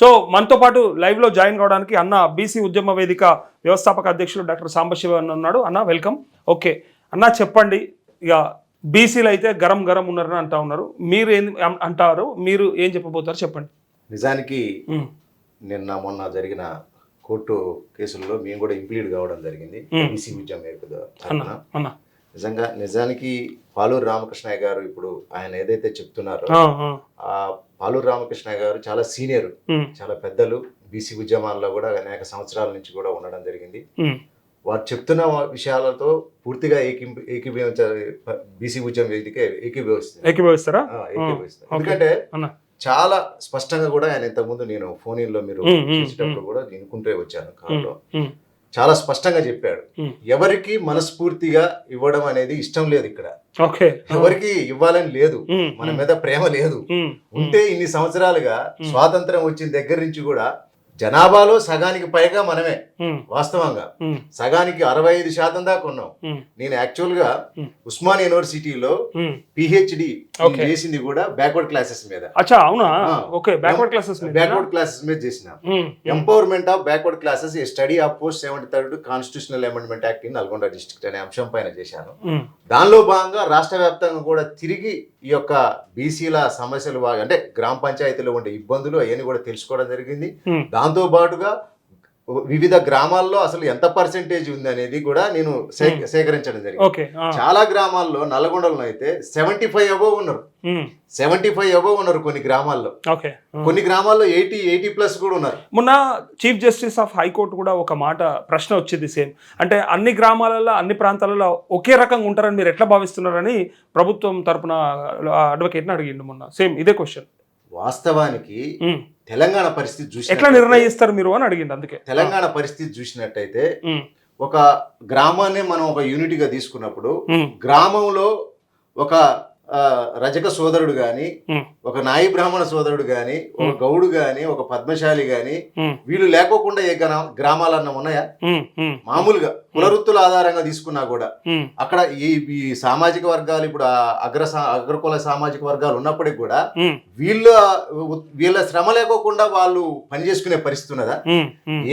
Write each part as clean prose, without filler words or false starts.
So మనతో పాటు లైవ్లో జాయిన్ కావడానికి అన్న బీసీ ఉద్యమ వేదిక వ్యవస్థాపక అధ్యక్షులు డాక్టర్ సాంబశివ అన్న ఉన్నాడు. అన్న వెల్కమ్. ఓకే అన్న, చెప్పండి. ఇక బీసీలు అయితే గరం గరం ఉన్నారని అంటా ఉన్నారు, మీరు ఏం అంటారు, మీరు ఏం చెప్పబోతారు చెప్పండి. నిజానికి నిన్న మొన్న జరిగిన కోర్టు కేసుల్లో మేము కూడా ఇంప్లీడ్ కావడం జరిగింది బీసీ ఉద్యమ వేదిక. నిజానికి పాలూరు రామకృష్ణయ్య గారు ఇప్పుడు ఆయన ఏదైతే చెప్తున్నారో ఆ పాలూరు రామకృష్ణయ్య గారు చాలా సీనియర్, చాలా పెద్దలు, బీసీ ఉద్యమాల్లో కూడా అనేక సంవత్సరాల నుంచి కూడా ఉండడం జరిగింది. వారు చెప్తున్న విషయాలతో పూర్తిగా బీసీ ఉద్యమ వేదిక ఏకీభవిస్తారా? ఎందుకంటే చాలా స్పష్టంగా కూడా ఆయన ఇంతకుముందు నేను ఫోన్ ఇన్ లో మీరు చూసేటప్పుడు కూడా వినుకుంటే వచ్చాను కాల్లో, చాలా స్పష్టంగా చెప్పాడు. ఎవరికి మనస్ఫూర్తిగా ఇవ్వడం అనేది ఇష్టం లేదు ఇక్కడ, ఎవరికి ఇవ్వాలని లేదు, మన మీద ప్రేమ లేదు. ఉంటే ఇన్ని సంవత్సరాలుగా స్వాతంత్రం వచ్చిన దగ్గర నుంచి కూడా జనాభాలో సగానికి పైగా మనమే, వాస్తవంగా సగానికి 65% దాకా ఉన్నాం. నేను యాక్చువల్ గా ఉస్మాన్ యూనివర్సిటీలో పిహెచ్డి చేసింది కూడా బ్యాక్వర్డ్ క్లాసెస్ మీద. బ్యాక్వర్డ్ క్లాసెస్ మీద చేసిన. Empowerment of backward classes, A study of post 73rd constitutional amendment act in Nalgonda district అనే అంశం పైన చేశాను. దానిలో భాగంగా రాష్ట్ర వ్యాప్తంగా కూడా తిరిగి ఈ యొక్క బీసీల సమస్యలు, అంటే గ్రామ పంచాయతీలో ఉండే ఇబ్బందులు అవన్నీ కూడా తెలుసుకోవడం జరిగింది. దాంతో పాటుగా వివిధ గ్రామాల్లో అసలు ఎంత పర్సెంటేజ్ ఉంది అనేది కూడా నేను సేకరించడం జరిగింది. చాలా గ్రామాల్లో నల్గొండలో అయితే 75 అబోవ్ ఉన్నారు, 75 అబోవ్ ఉన్నారు కొన్ని గ్రామాల్లో. కొన్ని గ్రామాల్లో 80+ కూడా ఉన్నారు. మొన్న చీఫ్ జస్టిస్ ఆఫ్ హైకోర్టు కూడా ఒక మాట ప్రశ్న వచ్చింది సేమ్, అంటే అన్ని గ్రామాలలో అన్ని ప్రాంతాలలో ఒకే రకంగా ఉంటారని మీరు ఎట్లా భావిస్తున్నారని ప్రభుత్వం తరపున అడ్వకేట్ని అడిగిండు మొన్న, సేమ్ ఇదే క్వశ్చన్. వాస్తవానికి తెలంగాణ పరిస్థితి చూసి ఎట్లా నిర్ణయిస్తారు మీరు అని అడిగింది. అందుకే తెలంగాణ పరిస్థితి చూసినట్టయితే ఒక గ్రామాన్ని మనం ఒక యూనిట్గా తీసుకున్నప్పుడు గ్రామంలో ఒక రజక సోదరుడు గాని, ఒక నాయి బ్రాహ్మణ సోదరుడు గాని, ఒక గౌడు గాని, ఒక పద్మశాలి గాని, వీళ్ళు లేకోకుండా ఏ గ్రామాలన్నా ఉన్నాయా? మామూలుగా కులవృత్తుల ఆధారంగా తీసుకున్నా కూడా అక్కడ ఈ సామాజిక వర్గాలు, ఇప్పుడు అగ్రకుల సామాజిక వర్గాలు ఉన్నప్పటికీ కూడా వీళ్ళ శ్రమ లేకోకుండా వాళ్ళు పనిచేసుకునే పరిస్థితి ఉన్నదా?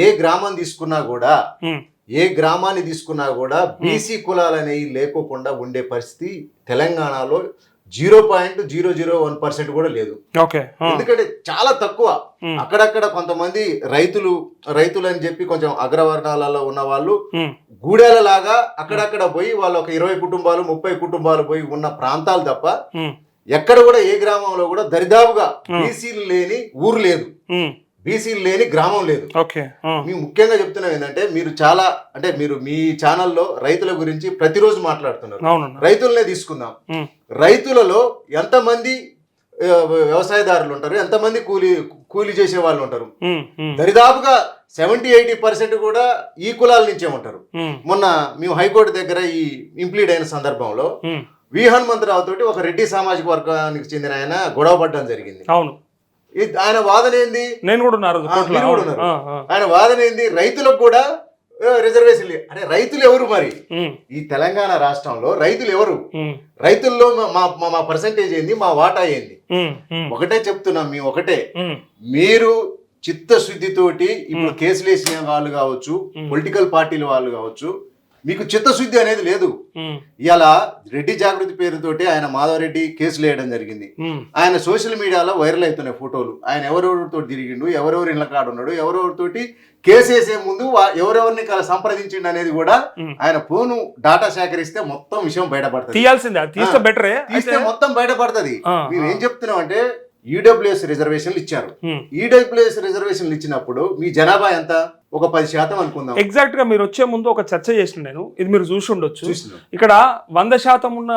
ఏ గ్రామం తీసుకున్నా కూడా, ఏ గ్రామాన్ని తీసుకున్నా కూడా బీసీ కులాలు అనేవి లేకోకుండా ఉండే పరిస్థితి తెలంగాణలో 0.001% కూడా లేదు. ఎందుకంటే చాలా తక్కువ. అక్కడక్కడ కొంతమంది రైతులు అని చెప్పి కొంచెం అగ్రవర్ణాలలో ఉన్న వాళ్ళు గూడెల లాగా అక్కడక్కడ పోయి వాళ్ళు ఒక 20 కుటుంబాలు 30 కుటుంబాలు పోయి ఉన్న ప్రాంతాలు తప్ప ఎక్కడ కూడా ఏ గ్రామంలో కూడా దరిదాపుగా బీసీలు లేని ఊరు లేదు, బీసీలు లేని గ్రామం లేదు. మేము ముఖ్యంగా చెప్తున్నాం ఏంటంటే, మీరు మీ ఛానల్లో రైతుల గురించి ప్రతిరోజు మాట్లాడుతున్నారు. రైతులనే తీసుకుందాం. రైతులలో ఎంతమంది వ్యవసాయదారులు ఉంటారు, ఎంతమంది కూలీ చేసే వాళ్ళు ఉంటారు? దరిదాపుగా 70-80% కూడా ఈ కులాల నుంచే ఉంటారు. మొన్న మేము హైకోర్టు దగ్గర ఈ ఇంప్లీడ్ అయిన సందర్భంలో వి హనుమంతరావు తోటి ఒక రెడ్డి సామాజిక వర్గానికి చెందిన ఆయన గొడవ పడడం జరిగింది. ఆయన వాదన ఏంది? నేను కూడా ఉన్నారు. ఆయన వాదన ఏంది? రైతులకు కూడా రిజర్వేషన్. అరే రైతులు ఎవరు మరి? ఈ తెలంగాణ రాష్ట్రంలో రైతులు ఎవరు? రైతుల్లో మా పర్సంటేజ్ ఏంది, మా వాటా ఏంది? ఒకటే చెప్తున్నాం మేము, ఒకటే. మీరు చిత్తశుద్ధితోటి ఇప్పుడు కేసులు వేసిన వాళ్ళు కావచ్చు, పొలిటికల్ పార్టీల వాళ్ళు కావచ్చు, మీకు చిత్తశుద్ధి అనేది లేదు. ఇలా రెడ్డి జాగృతి పేరుతోటి ఆయన మాధవరెడ్డి కేసులు వేయడం జరిగింది. ఆయన సోషల్ మీడియాలో వైరల్ అవుతున్నాయి ఫోటోలు. ఆయన ఎవరెవరితో తిరిగిండు, ఎవరెవరు ఇళ్ళ కాడు ఉన్నాడు, ఎవరెవరితోటి కేసు వేసే ముందు ఎవరెవరిని సంప్రదించిండు అనేది కూడా ఆయన ఫోన్ డాటా సేకరిస్తే మొత్తం విషయం బయటపడుతుంది. తీస్తే మొత్తం బయటపడుతుంది. మేము ఏం చెప్తున్నాం అంటే, ఈడబ్ల్యూఎస్ రిజర్వేషన్లు ఇచ్చారు. ఈడబ్ల్యూఎస్ రిజర్వేషన్లు ఇచ్చినప్పుడు మీ జనాభా ఎంత? ఒక 10% అనుకుందాం. ఎగ్జాక్ట్ గా మీరు వచ్చే ముందు ఒక చర్చ చేసిన నేను, ఇది మీరు చూసి ఉండొచ్చు. ఇక్కడ 100% ఉన్న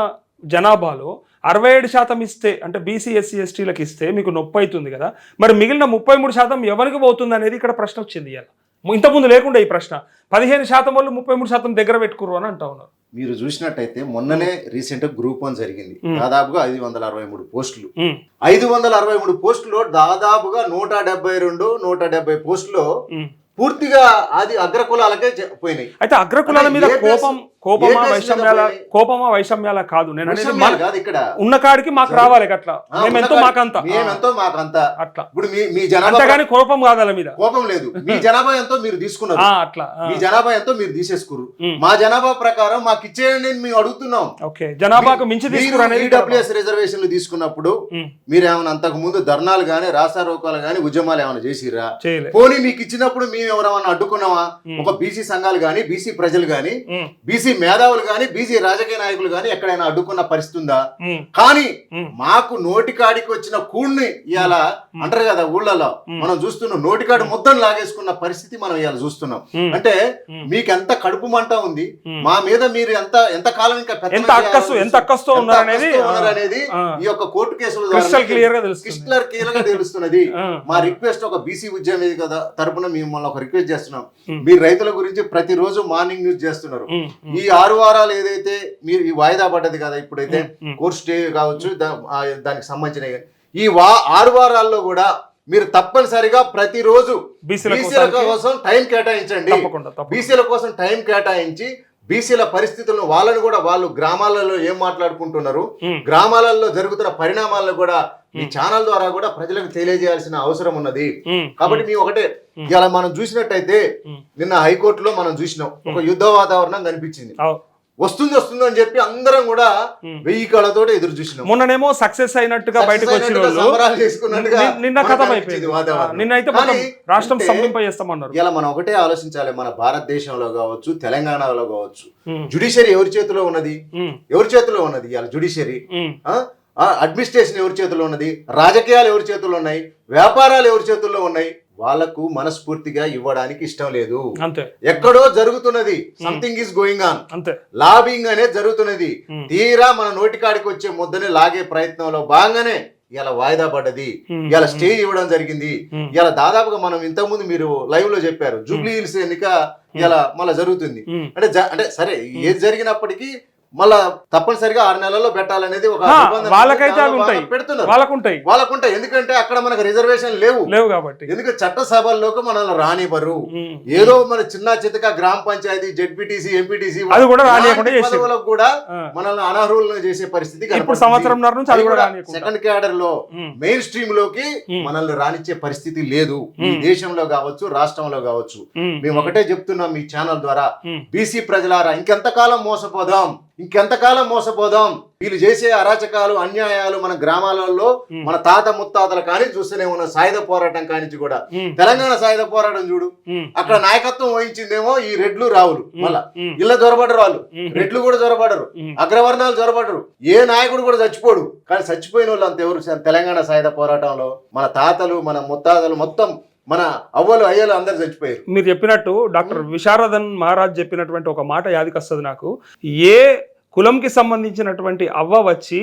జనాభాలో 67% ఇస్తే, అంటే బీసీ ఎస్సీ ఎస్టీలకు ఇస్తే మీకు నొప్పి అవుతుంది కదా, మరి మిగిలిన 33% ఎవరికి పోతుంది అనేది ఇక్కడ ప్రశ్న వచ్చింది. ఇలా ఇంతకుముందు లేకుండా ఈ ప్రశ్న 15% వాళ్ళు 33% దగ్గర పెట్టుకురు అని అంటా ఉన్నారు. మీరు చూసినట్టయితే మొన్ననే రీసెంట్ గ్రూప్ 1 జరిగింది. దాదాపుగా 563 పోస్టులు. 563 పోస్టులో దాదాపుగా 170 పోస్టులో పూర్తిగా అది అగ్రకులాలకే పోయినాయి. అయితే అగ్రకులాల మీద కోపం కోపమా వైషమ్యాల కాదు నేను అనేది విషయం కాదు ఇక్కడ ఉన్న కాడికి మాకు రావాలి అట్లా మేమెంతో మాకంతా అట్లా ఇప్పుడు మీ జనాభా అంతేగాని కోపం కాదాల మీద కోపం లేదు. మీ జనాభా ఎంతో మీరు తీసుకున్నారు, అట్లా మీ జనాభా ఎంతో మీరు తీసేసుకురు. మా జనాభా ప్రకారం మాకు ఇచ్చేయండి అని మేము అడుగుతున్నాం. ఓకే, జనాభాకు మించి ఈడబ్ల్యూఎస్ రిజర్వేషన్లు తీసుకున్నప్పుడు మీరు ఏమైనా అంతకు ముందు ధర్నాలు గానీ రాస్తారోకాలు గానీ ఉద్యమాలు ఏమైనా చేసిరా? పోనీ మీకు ఇచ్చినప్పుడు మేము ఎవరేమన్నా అడ్డుకున్నావా? ఒక బీసీ సంఘాలు గానీ, బీసీ ప్రజలు గానీ, బీసీ మేధావులు గాని, బీసీ రాజకీయ నాయకులు గాని ఎక్కడైనా అడ్డుకున్న పరిస్థితి ఉందా? కానీ మాకు నోటికాడికి వచ్చిన కూడిని ఇవాళ అంటారు కదా ఊళ్ళలో మనం చూస్తున్నాం, నోటికాడి ముద్దను లాగేసుకున్న పరిస్థితి మనం ఇవాళ చూస్తున్నాం. అంటే మీకు ఎంత కడుపు మంట ఉంది, మా మీద మీరు ఎంత కాలం ఇంకా ఉన్నారనేది ఈ యొక్క కోర్టు కేసుల క్లియర్ గా తెలుస్తున్నది. మా రిక్వెస్ట్ ఒక బీసీ ఉద్యమం కదా తరపున మిమ్మల్ని ఒక రిక్వెస్ట్ చేస్తున్నాం. మీరు రైతుల గురించి ప్రతిరోజు మార్నింగ్ న్యూస్ చేస్తున్నారు. ఈ 6 వారాలు ఏదైతే మీరు ఈ వాయిదా పడ్డది కదా, ఇప్పుడైతే కోర్టు స్టే కావచ్చు దానికి సంబంధించిన ఈ 6 వారాల్లో కూడా మీరు తప్పనిసరిగా ప్రతిరోజు బీసీల కోసం టైం కేటాయించండి. బీసీల కోసం టైం కేటాయించి బీసీల పరిస్థితులను వాళ్ళని కూడా వాళ్ళు గ్రామాలలో ఏం మాట్లాడుకుంటున్నారు, గ్రామాలలో జరుగుతున్న పరిణామాలను కూడా ఈ ఛానల్ ద్వారా కూడా ప్రజలకు తెలియజేయాల్సిన అవసరం ఉన్నది. కాబట్టి మేము ఒకటే ఇలా మనం చూసినట్టయితే నిన్న హైకోర్టులో మనం చూసినాం, ఒక యుద్ధ వాతావరణం కనిపించింది. వస్తుంది అని చెప్పి అందరం కూడా 1000 కళ్ళతో ఎదురు చూసినాం. మొన్ననేమో సక్సెస్ అయినట్టుగా బయటకు నిన్న కథం అయిపోయింది. నిన్నైతే రాష్ట్రం సంపింపజేస్తామన్నారు. ఇలా మనం ఒకటే ఆలోచించాలి, మన భారతదేశంలో కావచ్చు, తెలంగాణలో కావచ్చు, జ్యుడిషియరీ ఎవరి చేతిలో ఉన్నది? ఎవరి చేతిలో ఉన్నది ఇవాళ జ్యుడిషియరీ? అడ్మినిస్ట్రేషన్ ఎవరి చేతుల్లో ఉన్నది? రాజకీయాలు ఎవరి చేతుల్లో ఉన్నాయి? వ్యాపారాలు ఎవరి చేతుల్లో ఉన్నాయి? వాళ్ళకు మనస్ఫూర్తిగా ఇవ్వడానికి ఇష్టం లేదు. ఎక్కడో జరుగుతున్నది, something is going on, lobbying అనేది జరుగుతున్నది. తీరా మన నోటికాడికి వచ్చే ముద్దని లాగే ప్రయత్నంలో భాగంగానే ఇలా వాయిదా పడ్డది, ఇలా స్టే ఇవ్వడం జరిగింది. ఇలా దాదాపుగా మనం ఇంతకుముందు మీరు లైవ్ లో చెప్పారు, జూబ్లీ హిల్స్ ఎన్నిక ఇలా మళ్ళీ జరుగుతుంది. అంటే సరే ఏది జరిగినప్పటికీ మళ్ళా తప్పనిసరిగా 6 నెలల్లో పెట్టాలనేది ఒక వాళ్ళకుంటాయి. ఎందుకంటే అక్కడ మనకు రిజర్వేషన్ లేవు కాబట్టి. ఎందుకంటే చట్టసభల్లోకి మనల్ని రానివ్వరు. ఏదో మన చిన్న చితక గ్రామ పంచాయతీ, జెడ్పీటీసీ, ఎంపీటీసీ పదవులకు కూడా మనల్ని అనర్హులను చేసే పరిస్థితి. సెకండ్ క్యాడర్ లో మెయిన్ స్ట్రీమ్ లోకి మనల్ని రానిచ్చే పరిస్థితి లేదు ఈ దేశంలో కావచ్చు, రాష్ట్రంలో కావచ్చు. మేము ఒకటే చెప్తున్నాం మీ ఛానల్ ద్వారా, బీసీ ప్రజలారా ఇంకెంతకాలం మోసపోదాం? వీళ్ళు చేసే అరాచకాలు, అన్యాయాలు మన గ్రామాలలో మన తాత ముత్తాతలు కానీ చూస్తూనే ఉన్న సాయుధ పోరాటం కానించి కూడా తెలంగాణ సాయుధ పోరాటం చూడు, అక్కడ నాయకత్వం వహించిందేమో ఈ రెడ్లు రావులు. మళ్ళా ఇళ్ళ దొరబడరు వాళ్ళు, రెడ్లు కూడా దొరబడరు, అగ్రవర్ణాలు దొరబడరు, ఏ నాయకుడు కూడా చచ్చిపోడు. కానీ చచ్చిపోయిన వాళ్ళు అంత ఎవరు? తెలంగాణ సాయుధ పోరాటంలో మన తాతలు, మన ముత్తాతలు, మొత్తం మన అవ్వలు అయ్యలు అందరు చచ్చిపోయారు. మీరు చెప్పినట్టు డాక్టర్ విశారదన్ మహారాజ్ చెప్పినటువంటి ఒక మాట యాదికొస్తుంది నాకు. ఏ కులంకి సంబంధించినటువంటి అవ్వ వచ్చి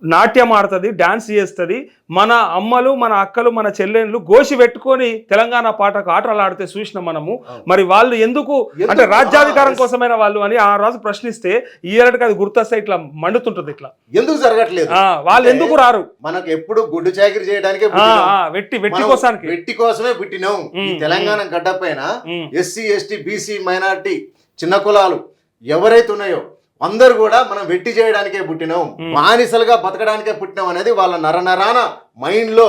నాట్యం ఆడుతుంది, డాన్స్ చేస్తుంది, మన అమ్మలు, మన అక్కలు, మన చెల్లెళ్ళు గోసి పెట్టుకొని తెలంగాణ పాటకు ఆటలు ఆడితే చూసిన మనము. మరి వాళ్ళు ఎందుకు అంటే రాజ్యాధికారం కోసమైన వాళ్ళు అని ఆ రోజు ప్రశ్నిస్తే ఈయనకి అది గుర్తొస్తే ఇట్లా మండుతుంటది. ఇట్లా ఎందుకు జరగట్లేదు? వాళ్ళు ఎందుకు రారు? మనకు ఎప్పుడు గుడ్డు చాకిరి చేయడానికి, వెట్టి కోసమే పుట్టినాం. తెలంగాణ గడ్డ పైన ఎస్సీ, ఎస్టీ, బీసీ, మైనారిటీ, చిన్న కులాలు ఎవరైతే ఉన్నాయో అందరు కూడా మనం వెట్టి చేయడానికే పుట్టినాం, బానిసలుగా బతకడానికే పుట్టినాం అనేది వాళ్ళ నరనరాన మైండ్ లో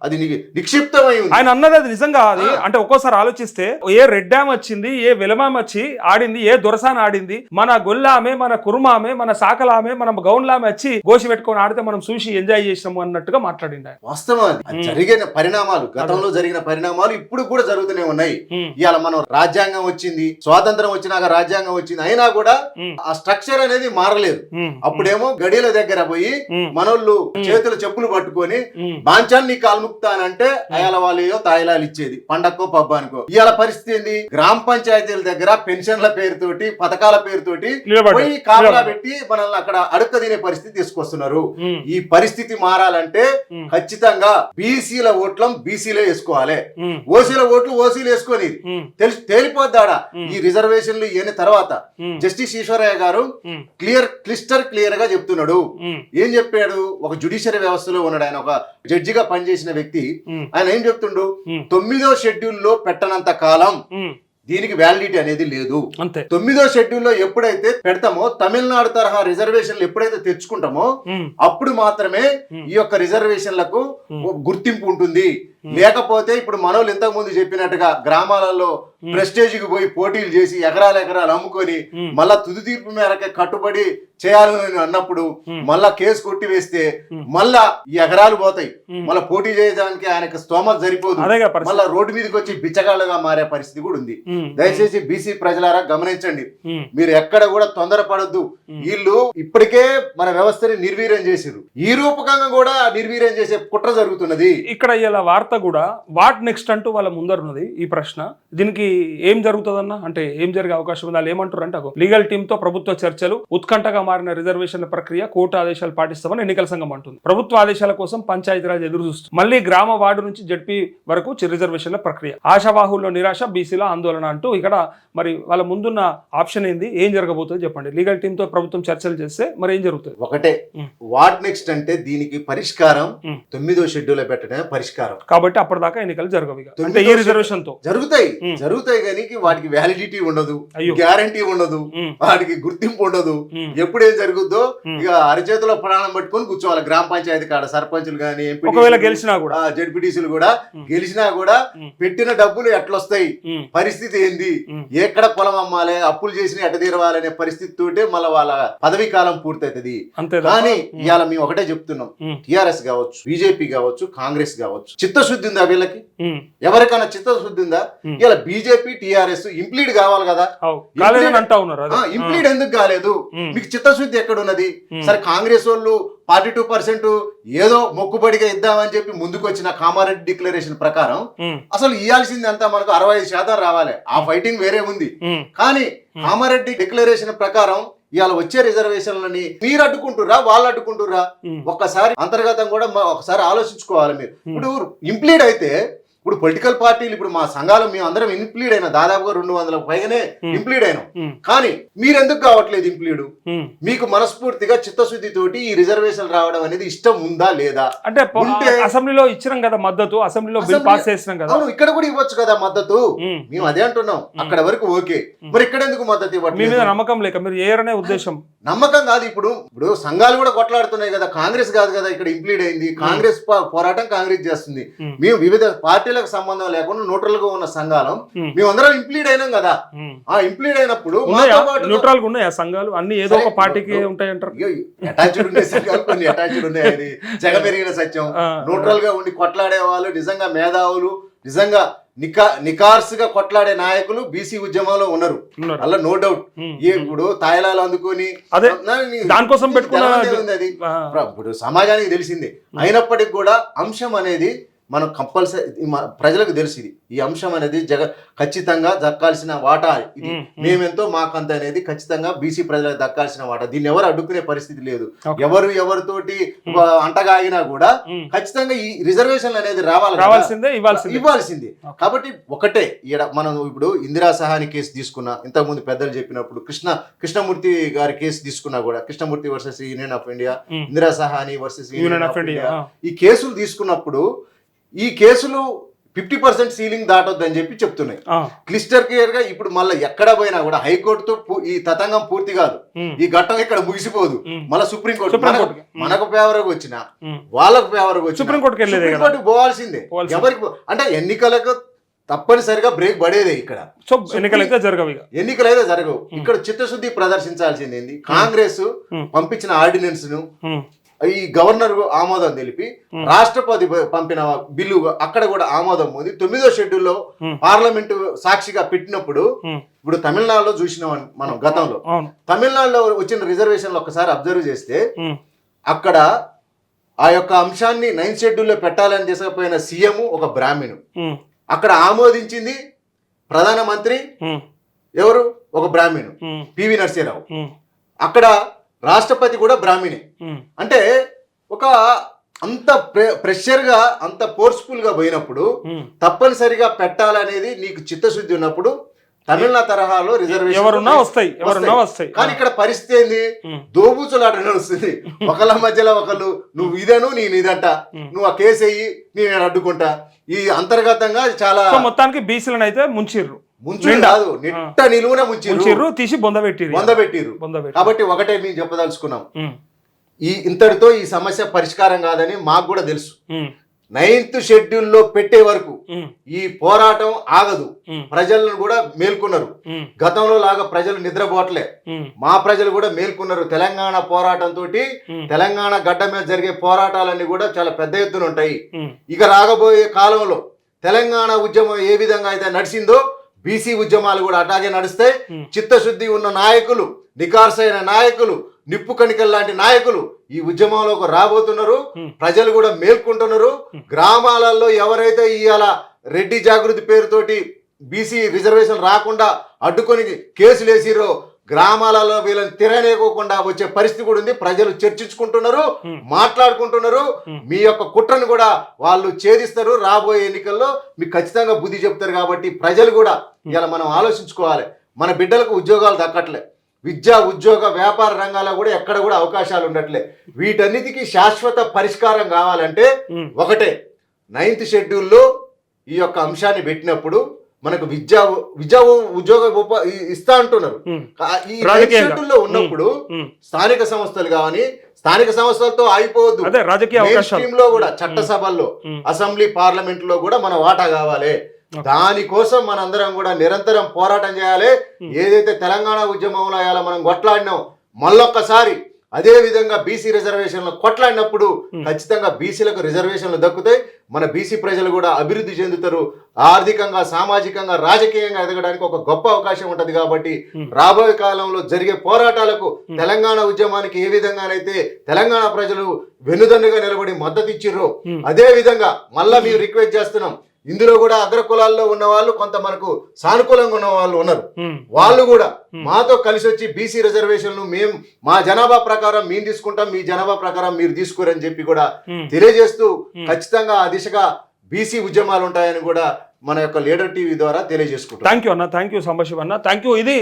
అది నిక్షిప్తమై ఉంది. ఆయన అన్నది అది నిజంగా. అది అంటే ఒక్కోసారి ఆలోచిస్తే ఏ రెడ్ డ్యామ్ వచ్చింది, ఏ వెలమామ వచ్చి ఆడింది, ఏ దొరసాన ఆడింది, మన గొల్లామే, మన కుర్మామే, మన సాకలామే, మన గౌన్లామే వచ్చి గోసి పెట్టుకొని ఆడితే మనం చూసి ఎంజాయ్ చేసినాము అన్నట్టుగా మాట్లాడింది. వాస్తవం జరిగిన పరిణామాలు, గతంలో జరిగిన పరిణామాలు ఇప్పుడు కూడా జరుగుతూనే ఉన్నాయి. ఇవాళ మనం రాజ్యాంగం వచ్చింది, స్వాతంత్రం వచ్చినాక రాజ్యాంగం వచ్చింది, అయినా కూడా ఆ స్ట్రక్చర్ అనేది మారలేదు. అప్పుడేమో గడియల దగ్గర పోయి మనోళ్ళు చేతులు చెప్పులు పట్టుకొని బాంచాన్ని కాల్ముక్తానంటే అయాల వాళ్ళు తాయిలాలు ఇచ్చేది పండక్కో పబ్బానికో. ఇవాళ పరిస్థితి ఏంది? గ్రామ పంచాయతీల దగ్గర పెన్షన్ల పేరుతోటి, పథకాల పేరుతోటి పోయి కాపలా పెట్టి మనల్ని అక్కడ అడుక్క తినే పరిస్థితి తీసుకొస్తున్నారు. ఈ పరిస్థితి మారాలంటే ఖచ్చితంగా బీసీల ఓట్లం బీసీలే వేసుకోవాలి, ఓసీల ఓట్లు ఓసీలు వేసుకొని తేలిపోద్దాడా ఈ రిజర్వేషన్లు ఇవన్నీ. తర్వాత జస్టిస్ ఈశ్వరయ్య గారు క్లియర్ గా చెప్తున్నాడు. ఏం చెప్పాడు? ఒక జ్యుడిషియరీ వ్యవస్థలో ఉన్నాడు ఆయన, ఒక జడ్జిగా పనిచేసిన వ్యక్తి. ఆయన ఏం చెప్తుండు? 9వ షెడ్యూల్ లో పెట్టనంత కాలం దీనికి వ్యాలిడిటీ అనేది లేదు. అంతే. 9వ షెడ్యూల్లో ఎప్పుడైతే పెడతామో, తమిళనాడు తరహా రిజర్వేషన్లు ఎప్పుడైతే తెచ్చుకుంటామో అప్పుడు మాత్రమే ఈ యొక్క రిజర్వేషన్లకు గుర్తింపు ఉంటుంది. లేకపోతే ఇప్పుడు మనోళ్ళు ఇంతకు ముందు చెప్పినట్టుగా గ్రామాలలో ప్రెస్టేజ్ కి పోయి పోటీలు చేసి ఎకరాలు అమ్ముకొని మళ్ళా తుది తీర్పు మేరకే కట్టుబడి చేయాలని అన్నప్పుడు మళ్ళా కేసు కొట్టివేస్తే మళ్ళా ఈ ఎకరాలు పోతాయి. మళ్ళా పోటీ చేయడానికి ఆయనకు స్తోమత సరిపోదు. మళ్ళా రోడ్డు మీదకి వచ్చి బిచ్చగాళ్ళగా మారే పరిస్థితి కూడా ఉంది. దయచేసి బీసీ ప్రజలారా గమనించండి, మీరు ఎక్కడ కూడా తొందరపడద్దు. వీళ్ళు ఇప్పటికే మన వ్యవస్థని నిర్వీర్యం చేసిరు, ఈ రూపకంగా కూడా నిర్వీర్యం చేసే కుట్ర జరుగుతున్నది. ఇక్కడ ఇలా వార్త కూడా వాట్ నెక్స్ట్ అంటూ వాళ్ళ ముందరున్నది ఈ ప్రశ్న. దీనికి ఏం జరుగుతుందన్న, అంటే ఏం జరిగే అవకాశం ఉంది? వాళ్ళు ఏమంటారు అంటే, లీగల్ టీమ్ తో ప్రభుత్వ చర్చలు, ఉత్కంఠగా మారిన రిజర్వేషన్ల ప్రక్రియ, కోర్టు ఆదేశాలు పాటిస్తామని ఎన్నికల సంఘం అంటుంది. ప్రభుత్వ ఆదేశాల కోసం పంచాయతీరాజ్ ఎదురు చూస్తుంది. మళ్ళీ గ్రామ వార్డు నుంచి జడ్పీ వరకు రిజర్వేషన్ల ప్రక్రియ, ఆశావాహుల్లో నిరాశ, బీసీల ఆందోళన అంటూ ఇక్కడ మరి వాళ్ళ ముందున్న ఆప్షన్ ఏంది? ఏం జరగబోతుందో చెప్పండి. లీగల్ టీమ్ తో ప్రభుత్వం చర్చలు చేస్తే మరి ఏం జరుగుతుంది? ఒకటే, వాట్ నెక్స్ట్ అంటే దీనికి పరిష్కారం 9వ షెడ్యూల్ పెట్టడమే పరిష్కారం. కాబట్టి అప్పటిదాకా ఎన్నికలు జరగవు. అంటే ఈ రిజర్వేషన్ తో జరుగుతాయి కానీ వాటికి వ్యాలిడిటీ ఉండదు, గ్యారంటీ ఉండదు, వాటికి గుర్తింపు ఉండదు. ఎప్పుడేం జరుగుద్దో ఇక అరచేతిలో ప్రాణం పట్టుకొని కూర్చోవాలి. గ్రామ పంచాయతీ కాడ సర్పంచులు గానీ, ఒకవేళ గెలిచినా కూడా, జడ్పీటీసీలు కూడా గెలిచినా కూడా పెట్టిన డబ్బులు ఎట్లొస్తాయి, పరిస్థితి ఏంది, ఎక్కడ పొలం అమ్మాలి, అప్పులు చేసిన ఎట్ట తీరవాలనే పరిస్థితి తోటే మళ్ళీ వాళ్ళ పదవీ కాలం పూర్తవుతుంది. కానీ ఇవాళ మేము ఒకటే చెప్తున్నాం, టిఆర్ఎస్ కావచ్చు, బీజేపీ కావచ్చు, కాంగ్రెస్ కావచ్చు, చిత్తశుద్ధి ఉందా వీళ్ళకి? ఎవరికైనా చిత్తశుద్ధి ఉందా? ఇలా బీజేపీ టిఆర్ఎస్ ఇంప్లీడ్ కావాలి కదా, ఇంప్లీడ్ ఎందుకు కాలేదు? మీకు చిత్తశుద్ధి ఎక్కడున్నది? సరే, కాంగ్రెస్ వాళ్ళు 42% ఏదో మొక్కుబడిగా ఇద్దామని చెప్పి ముందుకు వచ్చిన కామారెడ్డి డిక్లరేషన్ ప్రకారం అసలు ఇవ్వాల్సింది అంతా మనకు 65% రావాలి. ఆ ఫైటింగ్ వేరే ఉంది. కానీ కామారెడ్డి డిక్లరేషన్ ప్రకారం ఇవాళ వచ్చే రిజర్వేషన్లని మీరు అడ్డుకుంటుర్రా, వాళ్ళు అడ్డుకుంటుర్రా? ఒక్కసారి అంతర్గతం కూడా ఒకసారి ఆలోచించుకోవాలి మీరు. ఇప్పుడు ఇంప్లీడ్ అయితే, ఇప్పుడు పొలిటికల్ పార్టీలు, ఇప్పుడు మా సంఘాలు మేము అందరం ఇంప్లీడ్ అయినా, దాదాపుగా 200 పైగానే ఇంప్లీడ్ అయినాం. కానీ మీరెందుకు కావట్లేదు ఇంప్లీడ్? మీకు మనస్ఫూర్తిగా చిత్తశుద్ధి తోటి ఈ రిజర్వేషన్ రావడం అనేది ఇష్టం ఉందా లేదా? అంటే అసెంబ్లీలో ఇచ్చినాం కదా మద్దతు, అసెంబ్లీలో బిల్ పాస్ చేసినాం కదా, ఇక్కడ కూడా ఇవ్వచ్చు కదా మద్దతు. మేము అదే అంటున్నాం, అక్కడ వరకు ఓకే, మరి ఇక్కడ ఎందుకు మద్దతు ఇవ్వట్లేదు? మీ మీద నమ్మకం లేక మీరు ఏరనే ఉద్దేశం? నమ్మకం కాదు. ఇప్పుడు సంఘాలు కూడా కొట్లాడుతున్నాయి కదా, కాంగ్రెస్ కాదు కదా ఇక్కడ ఇంప్లీడ్ అయింది. కాంగ్రెస్ పోరాటం కాంగ్రెస్ చేస్తుంది. మేము వివిధ పార్టీలకు సంబంధం లేకుండా న్యూట్రల్ గా ఉన్న సంఘాలం మేమందరం ఇంప్లీడ్ అయినాం కదా. ఆ ఇంప్లీడ్ అయినప్పుడు న్యూట్రల్ గా ఉన్నాయి సంఘాలు అన్ని, ఏదో ఒక పార్టీకి ఉంటాయి అంటారు. అటాచ్డ్ ఉండే సంఘాలు కొన్ని అటాచ్డ్ ఉన్నాయి, అది జగమెరిగిన సత్యం. న్యూట్రల్ గా ఉండి కొట్లాడే వాళ్ళు, నిజంగా మేధావులు, నిజంగా నికార్సుగా కొట్లాడే నాయకులు బీసీ ఉద్యమంలో ఉన్నారు, అలా నో డౌట్. ఇప్పుడు తాయిలాలు అందుకొని దానికోసం పెట్టుకున్న అది ఇప్పుడు సమాజానికి తెలిసిందే. అయినప్పటికీ కూడా అంశం అనేది మనం కంపల్సరీ ప్రజలకు తెలిసింది. ఈ అంశం అనేది ఖచ్చితంగా దక్కాల్సిన వాటా ఇది. మేమెంతో మాకంత అనేది ఖచ్చితంగా బీసీ ప్రజలకు దక్కాల్సిన వాటా. దీన్ని ఎవరు అడ్డుకునే పరిస్థితి లేదు. ఎవరితోటి అంటగాగినా కూడా ఖచ్చితంగా ఈ రిజర్వేషన్లు అనేది ఇవ్వాల్సిందే. కాబట్టి ఒకటే, మనం ఇప్పుడు ఇందిరా సహాని కేసు తీసుకున్నా, ఇంతకుముందు పెద్దలు చెప్పినప్పుడు కృష్ణమూర్తి గారి కేసు తీసుకున్నా కూడా, Krishnamurthy versus Union of India, Indira Sawhney versus Union of India, ఈ కేసులు తీసుకున్నప్పుడు ఈ కేసులు 50% సీలింగ్ దాటొద్దని చెప్పి చెప్తున్నాయి క్లిస్టర్ క్లియర్ గా. ఇప్పుడు మళ్ళీ ఎక్కడ పోయినా కూడా హైకోర్టుతో ఈ తతంగం పూర్తి కాదు, ఈ ఘట్టం ఇక్కడ ముగిసిపోదు. మళ్ళీ సుప్రీంకోర్టు మనకు ఫేవర్ గా వచ్చినా, వాళ్ళకు ఫేవర్ గా వచ్చినా సుప్రీంకోర్టుకి పోవాల్సిందే. ఎవరికి అంటే ఎన్నికలకు తప్పనిసరిగా బ్రేక్ పడేదే ఇక్కడ. ఎన్నికలైతే జరగవు. ఇక్కడ చిత్తశుద్ధి ప్రదర్శించాల్సింది ఏంది? కాంగ్రెస్ పంపించిన ఆర్డినెన్స్ ను ఈ గవర్నర్ ఆమోదం తెలిపి, రాష్ట్రపతి పంపిన బిల్లు అక్కడ కూడా ఆమోదం ఉంది. 9వ షెడ్యూల్లో పార్లమెంటు సాక్షిగా పెట్టినప్పుడు, ఇప్పుడు తమిళనాడులో చూసినాం మనం గతంలో, తమిళనాడులో వచ్చిన రిజర్వేషన్లు ఒక్కసారి అబ్జర్వ్ చేస్తే, అక్కడ ఆ యొక్క అంశాన్ని 9th షెడ్యూల్లో పెట్టాలని తీసుకుపోయిన సీఎం ఒక బ్రాహ్మణు, అక్కడ ఆమోదించింది ప్రధానమంత్రి ఎవరు? ఒక బ్రాహ్మణు, పివి నరసింహరావు. అక్కడ రాష్ట్రపతి కూడా బ్రాహ్మణే. అంటే ఒక అంత ప్రెషర్ గా, అంత ఫోర్స్ఫుల్ గా పోయినప్పుడు తప్పనిసరిగా పెట్టాలనేది నీకు చిత్తశుద్ధి ఉన్నప్పుడు తమిళనాడు తరహాలో రిజర్వేషన్ వస్తాయి. కానీ ఇక్కడ పరిస్థితి ఏంది? దోబూచులాట నడుస్తుంది. ఒకళ్ళ మధ్యలో ఒకళ్ళు, నువ్వు ఇదను నేను ఇదంట, నువ్వు ఆ కేసు అయ్యి నేను అడ్డుకుంటా. ఈ అంతర్గతంగా చాలా మొత్తానికి బీసీలను అయితే ముంచిర్రు. ముంచు కాదు, నిట్ట నిలువున ముంచిర్రు, తీసి బొందబెట్టిరు. కాబట్టి ఒకటే మేము చెప్పదలుచుకున్నాం, ఇంతటితో ఈ సమస్య పరిష్కారం కాదని మాకు కూడా తెలుసు. 9th షెడ్యూల్లో పెట్టే వరకు ఈ పోరాటం ఆగదు. ప్రజలను కూడా మేల్కొన్నారు. గతంలో లాగా ప్రజలు నిద్రపోవట్లే, మా ప్రజలు కూడా మేల్కొన్నారు. తెలంగాణ పోరాటంతో తెలంగాణ గడ్డ మీద జరిగే పోరాటాలన్నీ కూడా చాలా పెద్ద ఎత్తున ఉంటాయి. ఇక రాగబోయే కాలంలో తెలంగాణ ఉద్యమం ఏ విధంగా అయితే నడిచిందో బీసీ ఉద్యమాలు కూడా అట్లాగే నడుస్తాయి. చిత్తశుద్ధి ఉన్న నాయకులు, నికార్సైన నాయకులు, నిప్పు కణికల్ లాంటి నాయకులు ఈ ఉద్యమంలోకి రాబోతున్నారు. ప్రజలు కూడా మేల్కొంటున్నారు. గ్రామాలలో ఎవరైతే ఇవాళ రెడ్డి జాగృతి పేరుతోటి బీసీ రిజర్వేషన్ రాకుండా అడ్డుకొని కేసులు వేసిరో గ్రామాలలో వీళ్ళని తిరగనేకోకుండా వచ్చే పరిస్థితి కూడా ఉంది. ప్రజలు చర్చించుకుంటున్నారు, మాట్లాడుకుంటున్నారు. మీ యొక్క కుట్రను కూడా వాళ్ళు ఛేదిస్తారు. రాబోయే ఎన్నికల్లో మీకు ఖచ్చితంగా బుద్ధి చెప్తారు. కాబట్టి ప్రజలు కూడా ఇలా మనం ఆలోచించుకోవాలి. మన బిడ్డలకు ఉద్యోగాలు దక్కట్లే, విద్యా ఉద్యోగ వ్యాపార రంగాల్లో కూడా ఎక్కడ కూడా అవకాశాలు ఉండట్లే. వీటన్నిటికీ శాశ్వత పరిష్కారం కావాలంటే ఒకటే, 9th షెడ్యూల్లో ఈ యొక్క అంశాన్ని పెట్టినప్పుడు మనకు విద్యా ఉద్యోగ ఇస్తా అంటున్నారు. ఈ 9th షెడ్యూల్లో ఉన్నప్పుడు స్థానిక సంస్థలు కానీ, స్థానిక సంస్థలతో అయిపోవద్దు, స్ట్రీమ్ లో కూడా చట్టసభల్లో, అసెంబ్లీ, పార్లమెంట్ లో కూడా మన వాటా కావాలి. దానికోసం మనందరం కూడా నిరంతరం పోరాటం చేయాలి. ఏదైతే తెలంగాణ ఉద్యమంలో అలా మనం కొట్లాడినాం, మళ్ళొక్కసారి అదే విధంగా బీసీ రిజర్వేషన్లు కొట్లాడినప్పుడు ఖచ్చితంగా బీసీలకు రిజర్వేషన్లు దక్కుతాయి. మన బీసీ ప్రజలు కూడా అభివృద్ధి చెందుతారు. ఆర్థికంగా, సామాజికంగా, రాజకీయంగా ఎదగడానికి ఒక గొప్ప అవకాశం ఉంటది. కాబట్టి రాబోయే కాలంలో జరిగే పోరాటాలకు, తెలంగాణ ఉద్యమానికి ఏ విధంగానైతే తెలంగాణ ప్రజలు వెన్నుదన్నుగా నిలబడి మద్దతు ఇచ్చిర్రో అదే విధంగా మళ్ళా మేము రిక్వెస్ట్ చేస్తున్నాం. ఇందులో కూడా అగ్ర కులాల్లో ఉన్న వాళ్ళు కొంత మనకు సానుకూలంగా ఉన్న వాళ్ళు ఉన్నారు. వాళ్ళు కూడా మాతో కలిసి వచ్చి బీసీ రిజర్వేషన్లు మేము మా జనాభా ప్రకారం మేము తీసుకుంటాం, మీ జనాభా ప్రకారం మీరు తీసుకోరని చెప్పి కూడా తెలియజేస్తూ ఖచ్చితంగా ఆ దిశగా బీసీ ఉద్యమాలు ఉంటాయని కూడా మన యొక్క లీడర్ టీవీ ద్వారా తెలియజేసుకుంటాం. థ్యాంక్ యూ అన్న, థ్యాంక్ యూ సంభాషివ్ అన్న, థ్యాంక్ యూ. ఇది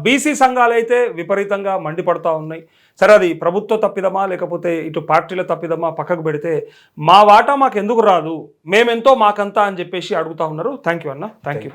బీసీ సంఘాలు అయితే విపరీతంగా మండిపడతా ఉన్నాయి. సరే, అది ప్రభుత్వ తప్పిదమా లేకపోతే ఇటు పార్టీల తప్పిదమా పక్కకు పెడితే మా వాటా మాకు ఎందుకు రాదు, మేమెంతో మాకంతా అని చెప్పేసి అడుగుతా ఉన్నారు. థ్యాంక్ యూ అన్న, థ్యాంక్ యూ.